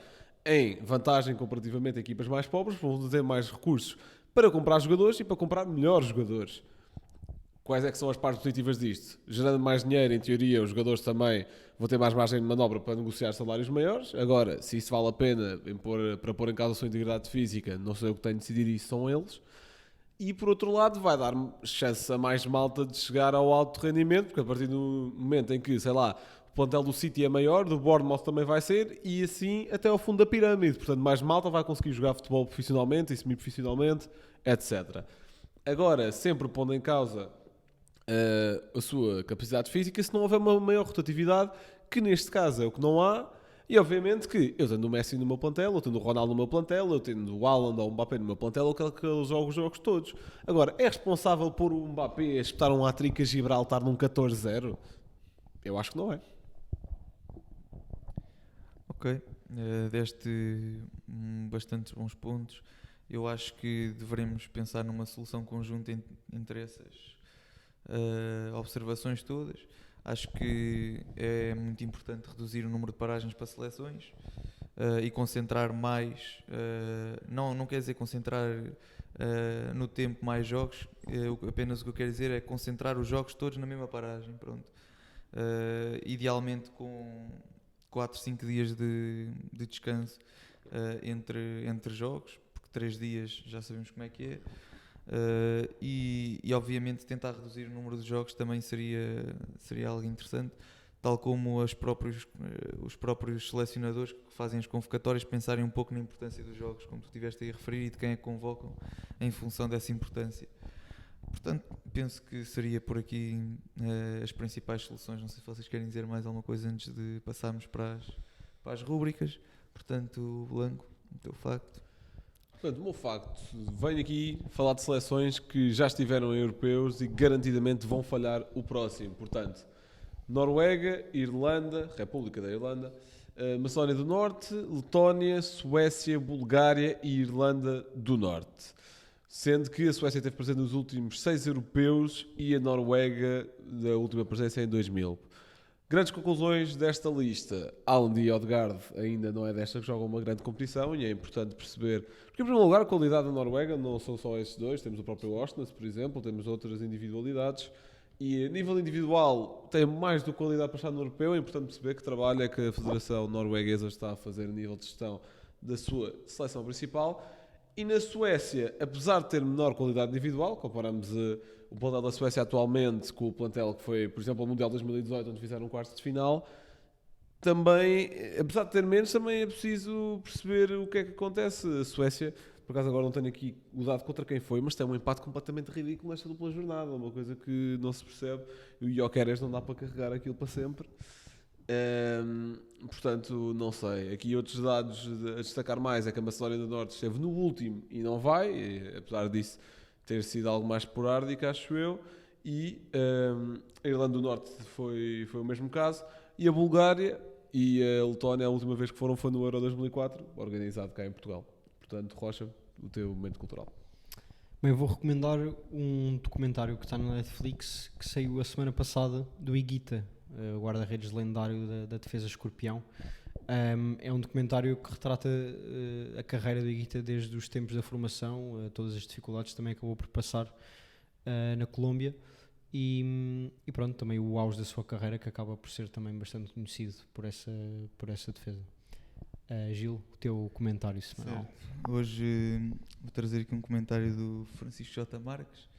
Speaker 5: em vantagem comparativamente a equipas mais pobres, vão ter mais recursos para comprar jogadores e para comprar melhores jogadores. Quais é que são as partes positivas disto? Gerando mais dinheiro, em teoria, os jogadores também vão ter mais margem de manobra para negociar salários maiores. Agora, se isso vale a pena para pôr em causa a sua integridade física, não sei eu que tenho de decidir, isso são eles. E, por outro lado, vai dar chance a mais malta de chegar ao alto rendimento, porque a partir do momento em que, sei lá, o plantel do City é maior, do Bournemouth também vai ser, e assim até ao fundo da pirâmide. Portanto, mais malta vai conseguir jogar futebol profissionalmente e semi-profissionalmente, etc. Agora, sempre pondo em causa a sua capacidade física, se não houver uma maior rotatividade, que neste caso é o que não há. E obviamente que eu tendo o Messi no meu plantel, eu tendo o Ronaldo no meu plantel, eu tendo o Haaland ou o Mbappé no meu plantel, eu quero que ele jogue os jogos todos. Agora, é responsável por o Mbappé a espetar um hat-trick a Gibraltar num 14-0? Eu acho que não é.
Speaker 4: Ok, deste bastantes bons pontos. Eu acho que devemos pensar numa solução conjunta entre essas observações todas. Acho que é muito importante reduzir o número de paragens para seleções e concentrar mais, não quer dizer concentrar no tempo mais jogos, apenas o que eu quero dizer é concentrar os jogos todos na mesma paragem, pronto. Idealmente com 4, 5 dias de descanso entre jogos, porque 3 dias já sabemos como é que é. E obviamente tentar reduzir o número de jogos também seria algo interessante, tal como os próprios selecionadores que fazem as convocatórias pensarem um pouco na importância dos jogos, como tu estiveste aí a referir, e de quem é que convocam em função dessa importância. Portanto, penso que seria por aqui as principais soluções. Não sei se vocês querem dizer mais alguma coisa antes de passarmos para as rúbricas. Portanto, Blanco, o teu facto.
Speaker 5: Portanto, o meu facto, venho aqui falar de seleções que já estiveram em europeus e garantidamente vão falhar o próximo. Portanto, Noruega, Irlanda, República da Irlanda, Macedónia do Norte, Letónia, Suécia, Bulgária e Irlanda do Norte. Sendo que a Suécia esteve presente nos últimos 6 europeus e a Noruega, da última presença, em 2000. Grandes conclusões desta lista. Haaland e Odegaard ainda não é desta que jogam uma grande competição e é importante perceber. Porque, em primeiro lugar, a qualidade da Noruega não são só esses dois. Temos o próprio Osnes, por exemplo, temos outras individualidades. E a nível individual tem mais do que qualidade para estar no europeu. É importante perceber que trabalho é que a Federação Norueguesa está a fazer a nível de gestão da sua seleção principal. E na Suécia, apesar de ter menor qualidade individual, comparamos o plantel da Suécia atualmente com o plantel que foi, por exemplo, o Mundial 2018, onde fizeram um quarto de final, também, apesar de ter menos, também é preciso perceber o que é que acontece. A Suécia, por acaso agora não tenho aqui o dado contra quem foi, mas tem um empate completamente ridículo nesta dupla jornada, uma coisa que não se percebe. E o Gyökeres não dá para carregar aquilo para sempre. Portanto, não sei. Aqui outros dados a destacar mais é que a Macedónia do Norte esteve no último e não vai, e, apesar disso ter sido algo mais esporádico, acho eu, e a Irlanda do Norte foi o mesmo caso, e a Bulgária e a Letónia, a última vez que foram foi no Euro 2004, organizado cá em Portugal. Portanto, Rocha, o teu momento cultural.
Speaker 6: Bem, vou recomendar um documentário que está na Netflix, que saiu a semana passada, do Higuita, o guarda-redes lendário da defesa escorpião. É um documentário que retrata a carreira do Higuita desde os tempos da formação, todas as dificuldades também acabou por passar na Colômbia e pronto, também o auge da sua carreira, que acaba por ser também bastante conhecido por essa defesa. Gil, o teu comentário semanal.
Speaker 4: Certo. Hoje vou trazer aqui um comentário do Francisco J. Marques.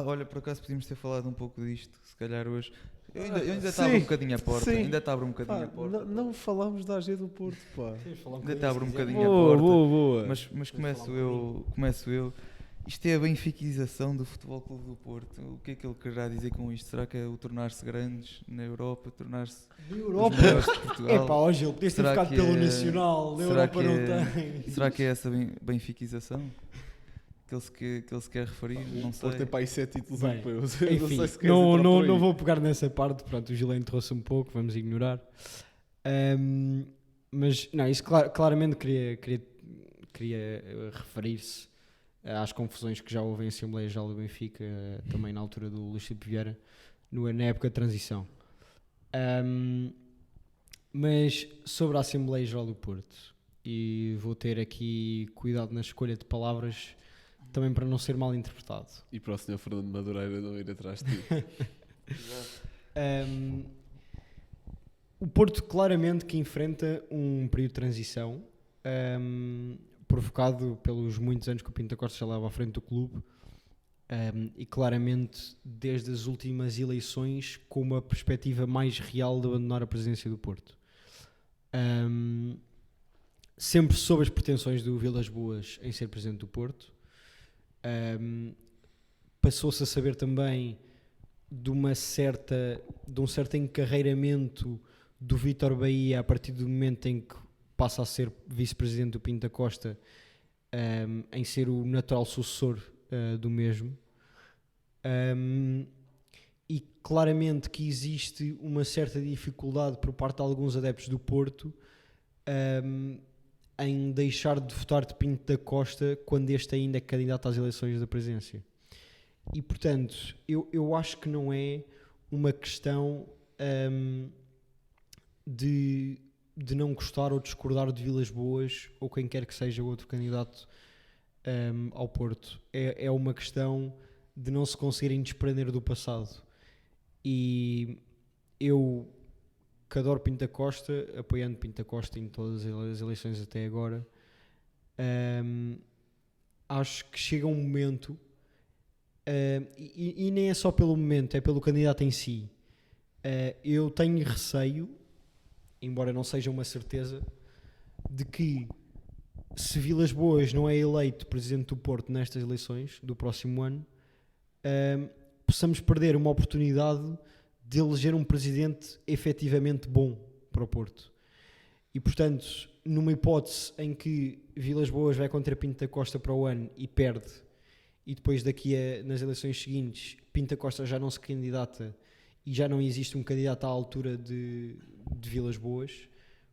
Speaker 4: Olha, por acaso podíamos ter falado um pouco disto, se calhar hoje. Eu ainda estava um bocadinho à porta.
Speaker 5: Sim.
Speaker 4: Ainda estava um bocadinho à porta.
Speaker 5: Não falámos da AG do Porto, pá.
Speaker 4: Ainda estava um bocadinho à
Speaker 5: Boa,
Speaker 4: porta.
Speaker 5: boa.
Speaker 4: Mas começo eu. Isto é a benfiquização do Futebol Clube do Porto. O que é que ele quererá dizer com isto? Será que é o tornar-se grandes na Europa, tornar-se
Speaker 6: Da
Speaker 4: os
Speaker 6: Europa?
Speaker 4: melhores de
Speaker 6: É
Speaker 4: Portugal?
Speaker 6: pá, ó Gil, podias ter
Speaker 4: Será
Speaker 6: ficado
Speaker 4: que
Speaker 6: pelo
Speaker 4: é-
Speaker 6: Nacional, na
Speaker 4: será
Speaker 6: Europa
Speaker 4: que
Speaker 6: não
Speaker 4: é-
Speaker 6: tem.
Speaker 4: Será que é essa benfiquização que ele se quer referir? Não
Speaker 5: O Porto
Speaker 4: sei.
Speaker 5: tem para aí 7 títulos
Speaker 6: Bem,
Speaker 5: europeus. Eu
Speaker 6: Enfim,
Speaker 5: sei se queres entrar por aí.
Speaker 6: não vou pegar nessa parte, pronto, o Gil entrou-se um pouco, vamos ignorar. Mas, não, isso claramente queria referir-se às confusões que já houve em Assembleia Geral do Benfica, também na altura do Luís Filipe Vieira, na época de transição. Mas sobre a Assembleia Geral do Porto, e vou ter aqui cuidado na escolha de palavras, também para não ser mal interpretado.
Speaker 5: E para o Sr. Fernando Madureira não ir atrás de ti.
Speaker 6: O Porto claramente que enfrenta um período de transição, provocado pelos muitos anos que o Pinto da Costa já leva à frente do clube, e claramente desde as últimas eleições com uma perspectiva mais real de abandonar a presidência do Porto. Sempre sob as pretensões do Vilas Boas em ser presidente do Porto. Passou-se a saber também de um certo encarreiramento do Vítor Bahia a partir do momento em que passa a ser vice-presidente do Pinto da Costa, em ser o natural sucessor do mesmo. E claramente que existe uma certa dificuldade por parte de alguns adeptos do Porto em deixar de votar de Pinto da Costa quando este ainda é candidato às eleições da presidência. E portanto, eu acho que não é uma questão de não gostar ou discordar de Vilas Boas ou quem quer que seja o outro candidato ao Porto. É uma questão de não se conseguirem desprender do passado. E eu, que adoro Pinto da Costa, apoiando Pinto da Costa em todas as eleições até agora, acho que chega um momento, e nem é só pelo momento, é pelo candidato em si. Eu tenho receio, embora não seja uma certeza, de que se Vilas Boas não é eleito presidente do Porto nestas eleições do próximo ano, possamos perder uma oportunidade de eleger um presidente efetivamente bom para o Porto. E portanto, numa hipótese em que Vilas Boas vai contra Pinto da Costa para o ano e perde, e depois nas eleições seguintes Pinto da Costa já não se candidata e já não existe um candidato à altura de Vilas Boas,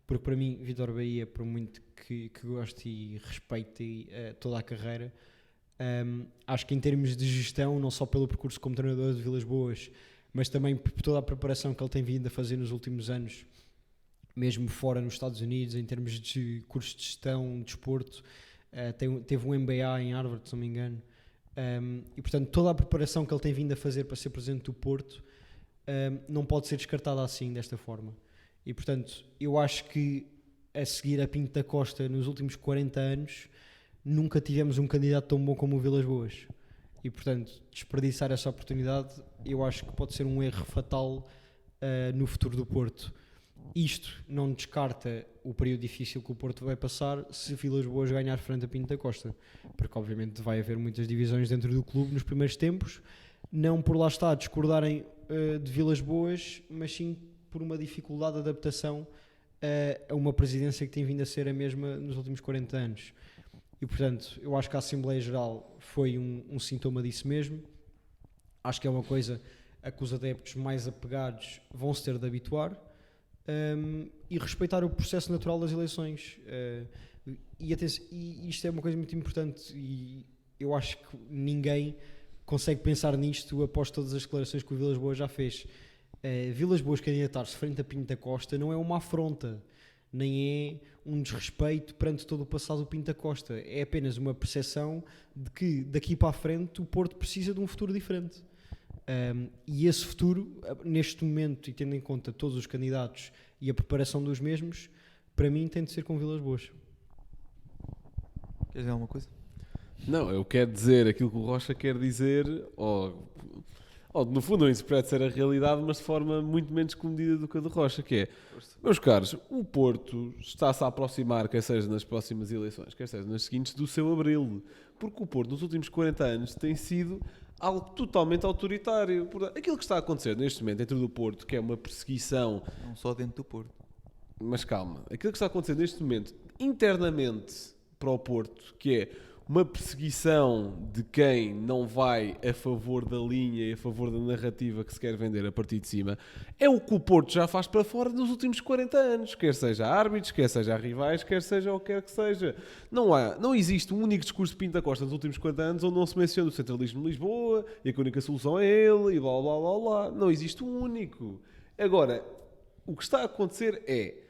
Speaker 6: porque para mim Vítor Bahia, por muito que goste e respeite toda a carreira, acho que em termos de gestão, não só pelo percurso como treinador de Vilas Boas, mas também por toda a preparação que ele tem vindo a fazer nos últimos anos, mesmo fora nos Estados Unidos, em termos de cursos de gestão, de desporto, teve um MBA em Harvard, se não me engano, e portanto toda a preparação que ele tem vindo a fazer para ser presidente do Porto não pode ser descartada assim, desta forma. E portanto eu acho que a seguir a Pinto da Costa nos últimos 40 anos nunca tivemos um candidato tão bom como o Vilas Boas, e portanto desperdiçar essa oportunidade eu acho que pode ser um erro fatal no futuro do Porto. Isto não descarta o período difícil que o Porto vai passar se Vilas Boas ganhar frente a Pinto da Costa, porque obviamente vai haver muitas divisões dentro do clube nos primeiros tempos, não por lá estar discordarem de Vilas Boas, mas sim por uma dificuldade de adaptação a uma presidência que tem vindo a ser a mesma nos últimos 40 anos. E portanto, eu acho que a Assembleia Geral foi um sintoma disso mesmo. Acho que é uma coisa a que os adeptos mais apegados vão se ter de habituar, e respeitar o processo natural das eleições. E isto é uma coisa muito importante, e eu acho que ninguém consegue pensar nisto após todas as declarações que o Vilas Boas já fez. Vilas Boas candidatar-se frente a Pinto da Costa não é uma afronta, nem é um desrespeito perante todo o passado do Pinto da Costa. É apenas uma percepção de que daqui para a frente o Porto precisa de um futuro diferente. E esse futuro, neste momento, e tendo em conta todos os candidatos e a preparação dos mesmos, para mim tem de ser com Vilas Boas.
Speaker 4: Queres dizer alguma coisa?
Speaker 5: Não, eu quero dizer aquilo que o Rocha quer dizer, ou no fundo eu interpreto ser a realidade, mas de forma muito menos comedida do que a do Rocha, que é, meus caros, o Porto está-se a aproximar, quer seja nas próximas eleições, quer seja nas seguintes, do seu abril. porque o Porto nos últimos 40 anos tem sido algo totalmente autoritário. Portanto, aquilo que está a acontecer neste momento dentro do Porto, que é uma perseguição,
Speaker 4: Não só dentro do Porto.
Speaker 5: mas calma, aquilo que está a acontecer neste momento internamente para o Porto, que é uma perseguição de quem não vai a favor da linha e a favor da narrativa que se quer vender a partir de cima, é o que o Porto já faz para fora nos últimos 40 anos, quer seja árbitros, quer seja rivais, quer seja o que quer que seja. Não existe um único discurso de Pinto da Costa nos últimos 40 anos onde não se menciona o centralismo de Lisboa e que a única solução é ele e blá blá blá blá. Não existe um único. Agora, o que está a acontecer é,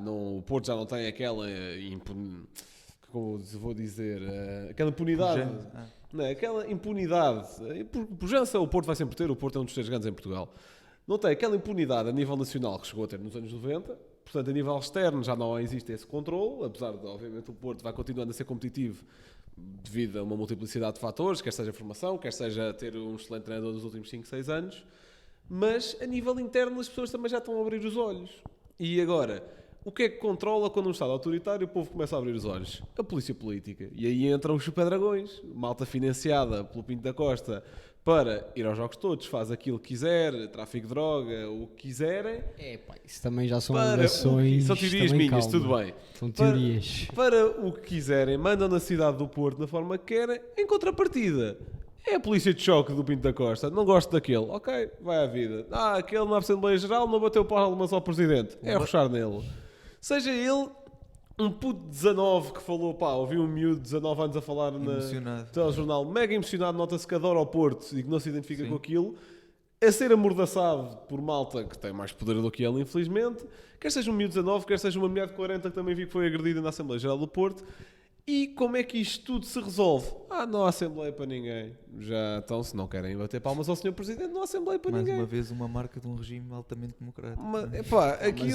Speaker 5: o Porto já não tem aquela como vou dizer, aquela impunidade. Não, aquela impunidade. Pujança o Porto vai sempre ter, o Porto é um dos 3 grandes em Portugal. Não tem aquela impunidade a nível nacional que chegou a ter nos anos 90, portanto a nível externo já não existe esse controle, apesar de obviamente o Porto vai continuando a ser competitivo devido a uma multiplicidade de fatores, quer seja formação, quer seja ter um excelente treinador dos últimos 5, 6 anos, mas a nível interno as pessoas também já estão a abrir os olhos. E agora, o que é que controla quando um Estado autoritário o povo começa a abrir os olhos? A polícia política. E aí entram os super-dragões, malta financiada pelo Pinto da Costa para ir aos jogos todos, faz aquilo que quiser, tráfico de droga, o que quiserem.
Speaker 6: Isso também já são
Speaker 5: Para
Speaker 6: alegações.
Speaker 5: são teorias
Speaker 6: também,
Speaker 5: minhas,
Speaker 6: calma.
Speaker 5: tudo bem.
Speaker 6: São teorias.
Speaker 5: Para o que quiserem, mandam na cidade do Porto da forma que querem, em contrapartida. É a polícia de choque do Pinto da Costa. Não gosto daquele. Ok, vai à vida. Aquele na Assembleia Geral não bateu palmas ao Presidente. É arrochar nele. Seja ele um puto de 19 que falou, ouvi um miúdo de 19 anos a falar no telejornal, mega emocionado, nota-se que adora o Porto e que não se identifica com aquilo, a ser amordaçado por malta que tem mais poder do que ele, infelizmente, quer seja um miúdo de 19, quer seja uma mulher de 40 que também vi que foi agredida na Assembleia Geral do Porto. E como é que isto tudo se resolve? Não há Assembleia para ninguém. Já então, se não querem bater palmas ao Sr. Presidente, não há Assembleia para ninguém.
Speaker 4: Mais uma vez, uma marca de um regime altamente democrático.
Speaker 5: Mas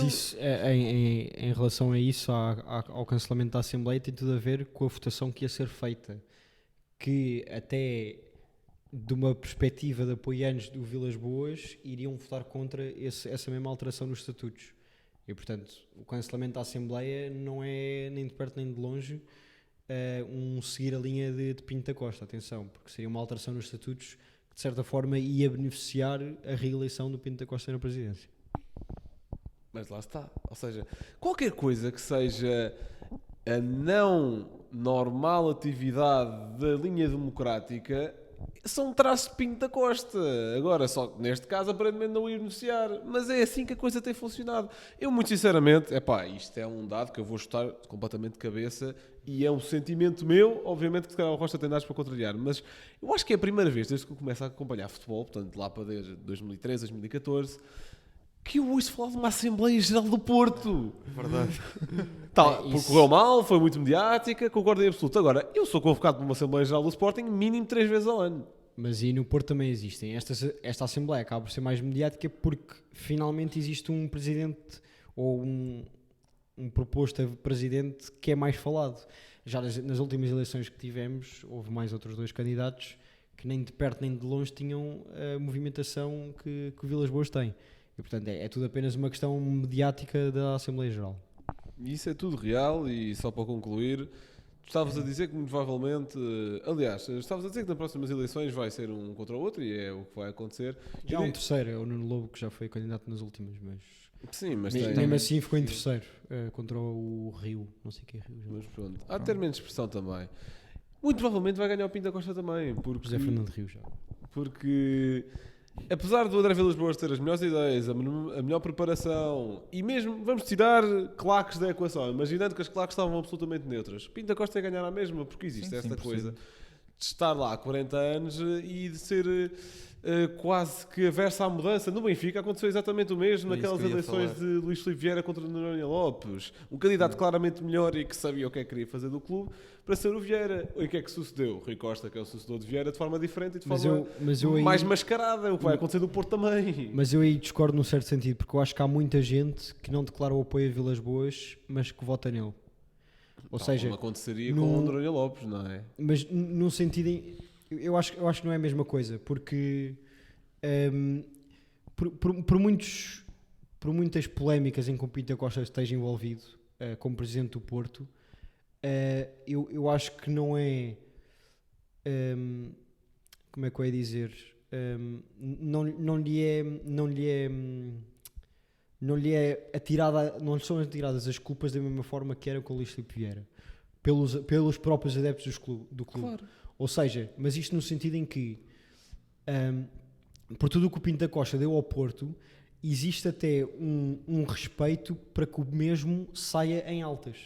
Speaker 6: isso, em relação a isso, ao cancelamento da Assembleia, tem tudo a ver com a votação que ia ser feita. Que até de uma perspectiva de apoiantes do Vilas Boas, iriam votar contra essa mesma alteração nos estatutos. E, portanto, o cancelamento da Assembleia não é nem de perto nem de longe um seguir a linha de Pinto da Costa, atenção, porque seria uma alteração nos estatutos que de certa forma ia beneficiar a reeleição do Pinto da Costa na presidência.
Speaker 5: Mas lá está, ou seja, qualquer coisa que seja a não normal atividade da linha democrática são traços de Pinto da Costa. Agora, só neste caso, aparentemente não ia beneficiar. Mas é assim que a coisa tem funcionado. Eu, muito sinceramente, isto é um dado que eu vou chutar completamente de cabeça e é um sentimento meu. Obviamente que se calhar o Rocha tem dados para contrariar, mas eu acho que é a primeira vez desde que eu começo a acompanhar futebol, portanto, lá para desde 2013, 2014, que eu ouço falar de uma Assembleia Geral do Porto.
Speaker 4: Verdade.
Speaker 5: Porque correu mal, foi muito mediática, concordo em absoluto. Agora, eu sou convocado para uma Assembleia Geral do Sporting mínimo 3 vezes ao ano.
Speaker 6: Mas e no Porto também existem. Esta Assembleia acaba por ser mais mediática porque finalmente existe um presidente ou um proposto a presidente que é mais falado. Já nas últimas eleições que tivemos, houve mais outros 2 candidatos que nem de perto nem de longe tinham a movimentação que o Vilas Boas tem. E, portanto, é tudo apenas uma questão mediática da Assembleia Geral.
Speaker 5: Isso é tudo real e só para concluir, tu estavas a dizer que muito provavelmente, aliás, estavas a dizer que nas próximas eleições vai ser um contra o outro e é o que vai acontecer.
Speaker 6: Já há um terceiro, é o Nuno Lobo que já foi candidato nas últimas, mas...
Speaker 5: Sim, mas
Speaker 6: mesmo assim ficou em terceiro, contra o Rio, não sei o que é Rio.
Speaker 5: Mas pronto, há termos de expressão também. Muito provavelmente vai ganhar o Pinto da Costa também, porque...
Speaker 6: José Fernando Rio já.
Speaker 5: Porque... Apesar do André Vilas Boas ter as melhores ideias, a melhor preparação e mesmo, vamos tirar claques da equação, imaginando que as claques estavam absolutamente neutras, Pinto da Costa ia ganhar a mesma, porque existe esta coisa de estar lá há 40 anos e de ser quase que aversa à mudança. No Benfica aconteceu exatamente o mesmo naquelas eleições de Luís Filipe Vieira contra Noronha Lopes. Um candidato claramente melhor e que sabia o que é que queria fazer do clube para ser o Vieira. E o que é que sucedeu? Rui Costa, que é o sucessor de Vieira, de forma diferente e de forma mais mascarada. O que vai acontecer no Porto também.
Speaker 6: Mas eu aí discordo num certo sentido, porque eu acho que há muita gente que não declara o apoio a Vilas Boas, mas que vota nele. Ou seja,
Speaker 5: como aconteceria com o Noronha Lopes, não é?
Speaker 6: Mas num sentido... Eu acho que não é a mesma coisa, porque por muitas polémicas em que o Pinto da Costa esteja envolvido como presidente do Porto, eu acho que não é... como é que eu ia dizer? Não lhe são atiradas as culpas da mesma forma que era com o Luís Filipe Vieira pelos próprios adeptos do clube.
Speaker 5: Claro.
Speaker 6: Ou seja, mas isto no sentido em que por tudo o que o Pinto da Costa deu ao Porto, existe até um respeito para que o mesmo saia em altas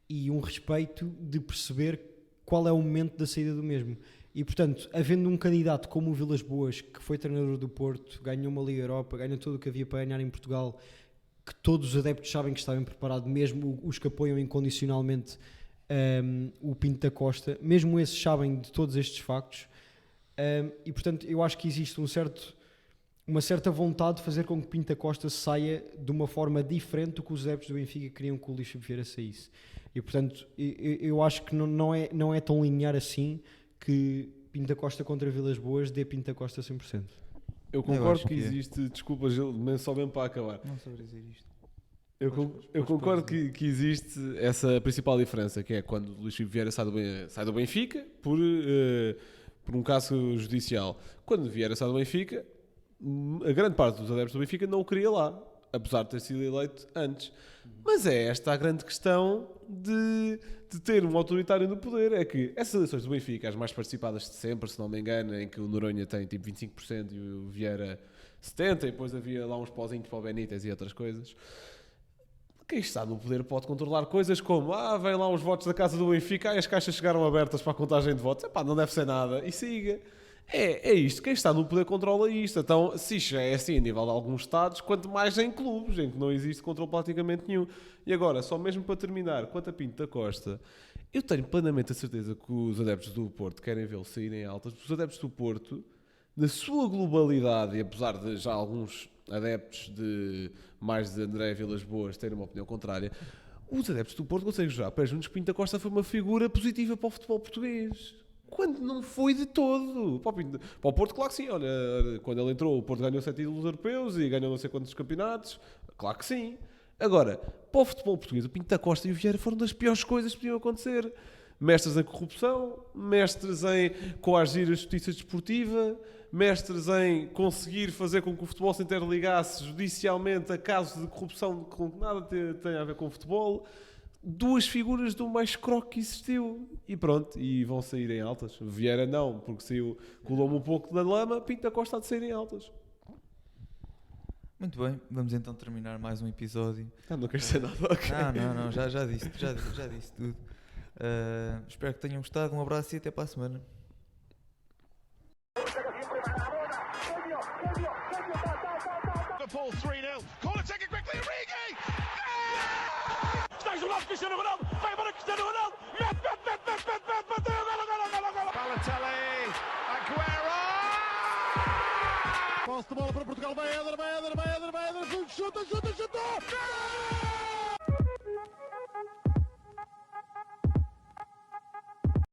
Speaker 6: e um respeito de perceber qual é o momento da saída do mesmo. E, portanto, havendo um candidato como o Vilas Boas, que foi treinador do Porto, ganhou uma Liga Europa, ganhou tudo o que havia para ganhar em Portugal, que todos os adeptos sabem que está bem preparado, mesmo os que apoiam incondicionalmente o Pinto da Costa, mesmo esses sabem de todos estes factos. E, portanto, eu acho que existe uma certa vontade de fazer com que Pinto da Costa saia de uma forma diferente do que os adeptos do Benfica queriam que o Luís Filipe Vieira saísse. E, portanto, eu acho que não é tão linear assim que Pinto da Costa contra Vilas Boas dê Pinto da Costa 100%.
Speaker 5: Eu concordo
Speaker 4: acho
Speaker 5: que
Speaker 4: que é.
Speaker 5: existe, desculpa Gil, mas só mesmo para acabar.
Speaker 4: Não sei dizer isto.
Speaker 5: Eu concordo que existe essa principal diferença, que é quando o Luís Filipe Vieira sai do Benfica por um caso judicial. Quando Vieira sai do Benfica, a grande parte dos adeptos do Benfica não o queria lá, apesar de ter sido eleito antes. Mas é esta a grande questão de ter um autoritário no poder. É que essas eleições do Benfica, as mais participadas de sempre, se não me engano, em que o Noronha tem tipo 25% e o Vieira 70%, e depois havia lá uns pozinhos para o Benítez e outras coisas. Quem está no poder pode controlar coisas como vem lá os votos da casa do Benfica, as caixas chegaram abertas para a contagem de votos. Não deve ser nada. E siga. É isto, quem está no poder controla isto. Então, se isto já é assim a nível de alguns estados, quanto mais em clubes, em que não existe controle praticamente nenhum. E agora, só mesmo para terminar, quanto a Pinto da Costa, eu tenho plenamente a certeza que os adeptos do Porto querem vê-lo saírem altas. Os adeptos do Porto, na sua globalidade, e apesar de já alguns adeptos mais de André Vilas Boas terem uma opinião contrária, os adeptos do Porto conseguem jurar para juntos que Pinto da Costa foi uma figura positiva para o futebol português. Quando não foi de todo. Para o Porto, claro que sim. Olha, quando ele entrou, o Porto ganhou 7 títulos europeus e ganhou não sei quantos campeonatos. Claro que sim. Agora, para o futebol português, o Pinto da Costa e o Vieira foram das piores coisas que podiam acontecer. Mestres em corrupção, mestres em coagir a justiça desportiva, mestres em conseguir fazer com que o futebol se interligasse judicialmente a casos de corrupção que nada tem a ver com o futebol. Duas figuras do mais croque que existiu. E pronto, e vão sair em altas. Vieira não, porque colou-me um pouco na lama. Pinto da Costa há de sair em altas.
Speaker 4: Muito bem, vamos então terminar mais um episódio.
Speaker 5: Não queres dizer nada? Okay.
Speaker 4: Não, já disse tudo. Espero que tenham gostado. Um abraço e até para a semana.
Speaker 1: Liverpool 3-0. Corner taken quickly. Origi! Está jogado Cristiano Ronaldo. Vai embora Cristiano Ronaldo. Mete. Bateu. Gol.
Speaker 2: Balotelli, Aguero!
Speaker 3: Posse de bola para Portugal. Vai Éder. Chuta.